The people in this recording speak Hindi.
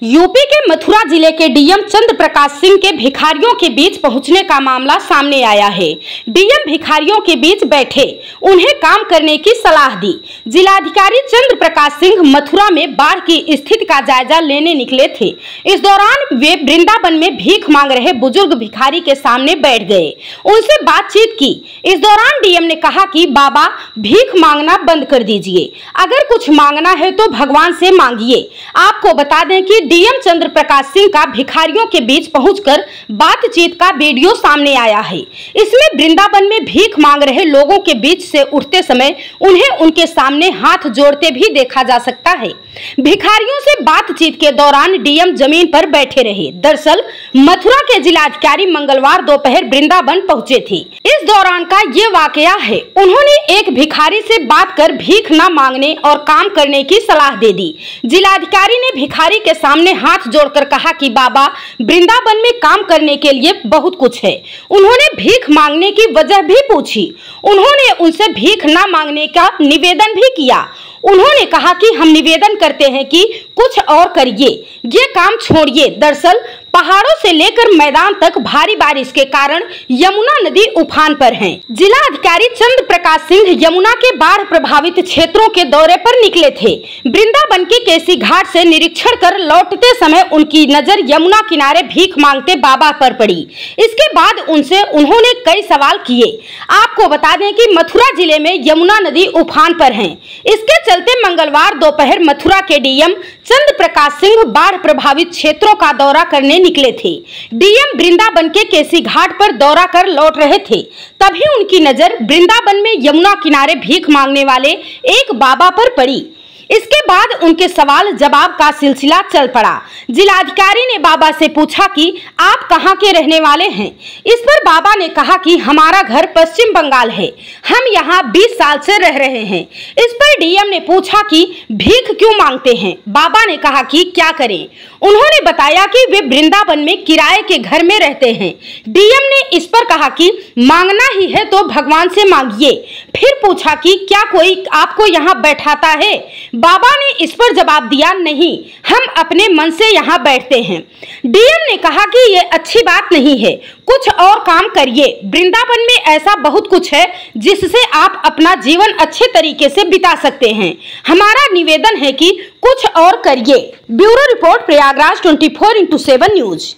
यूपी के मथुरा जिले के डीएम चंद्र प्रकाश सिंह के भिखारियों के बीच पहुंचने का मामला सामने आया है। डीएम भिखारियों के बीच बैठे उन्हें काम करने की सलाह दी। जिलाधिकारी चंद्र प्रकाश सिंह मथुरा में बाढ़ की स्थिति का जायजा लेने निकले थे। इस दौरान वे वृंदावन में भीख मांग रहे बुजुर्ग भिखारी के सामने बैठ गए, उनसे बातचीत की। इस दौरान डीएम ने कहा कि बाबा भीख मांगना बंद कर दीजिए, अगर कुछ मांगना है तो भगवान से मांगिए। आपको बता दें कि डीएम चंद्र प्रकाश सिंह का भिखारियों के बीच पहुंचकर बातचीत का वीडियो सामने आया है। इसमें वृंदावन में भीख मांग रहे लोगों के बीच से उठते समय उन्हें उनके सामने हाथ जोड़ते भी देखा जा सकता है। भिखारियों से बातचीत के दौरान डीएम जमीन पर बैठे रहे। दरअसल मथुरा के जिलाधिकारी मंगलवार दोपहर वृंदावन पहुंचे थे। इस दौरान का ये वाकया है। उन्होंने एक भिखारी से बात कर भीख न मांगने और काम करने की सलाह दे दी। जिलाधिकारी ने भिखारी के सामने हाथ जोड़कर कहा कि बाबा, वृंदावन में काम करने के लिए बहुत कुछ है। उन्होंने भीख मांगने की वजह भी पूछी। उन्होंने उनसे भीख न मांगने का निवेदन भी किया। उन्होंने कहा कि हम निवेदन करते हैं कि कुछ और करिए, ये काम छोड़िए। दरअसल पहाड़ों से लेकर मैदान तक भारी बारिश के कारण यमुना नदी उफान पर है। जिला अधिकारी चंद्र प्रकाश सिंह यमुना के बाढ़ प्रभावित क्षेत्रों के दौरे पर निकले थे। वृंदावन के केसी घाट से निरीक्षण कर लौटते समय उनकी नजर यमुना किनारे भीख मांगते बाबा पर पड़ी। इसके बाद उनसे उन्होंने कई सवाल किए। आपको बता दें कि मथुरा जिले में यमुना नदी उफान पर है। इसके चलते मंगलवार दोपहर मथुरा के डीएम चंद्र प्रकाश सिंह बाढ़ प्रभावित क्षेत्रों का दौरा करने निकले थे। डीएम वृंदावन के केसी घाट पर दौरा कर लौट रहे थे, तभी उनकी नजर वृंदावन में यमुना किनारे भीख मांगने वाले एक बाबा पर पड़ी। इसके बाद उनके सवाल जवाब का सिलसिला चल पड़ा। जिलाधिकारी ने बाबा से पूछा कि आप कहां के रहने वाले हैं। इस पर बाबा ने कहा कि हमारा घर पश्चिम बंगाल है, हम यहां 20 साल से रह रहे हैं। इस पर डीएम ने पूछा कि भीख क्यों मांगते हैं। बाबा ने कहा कि क्या करें। उन्होंने बताया कि वे वृंदावन में किराए के घर में रहते हैं। डीएम ने इस पर कहा कि मांगना ही है तो भगवान से मांगिए। फिर पूछा कि क्या कोई आपको यहाँ बैठाता है। बाबा ने इस पर जवाब दिया, नहीं, हम अपने मन से यहाँ बैठते हैं। डीएम ने कहा कि ये अच्छी बात नहीं है, कुछ और काम करिए। वृंदावन में ऐसा बहुत कुछ है जिससे आप अपना जीवन अच्छे तरीके से बिता सकते हैं। हमारा निवेदन है कि कुछ और करिए। Bureau report, Prayagraj 24x7 news.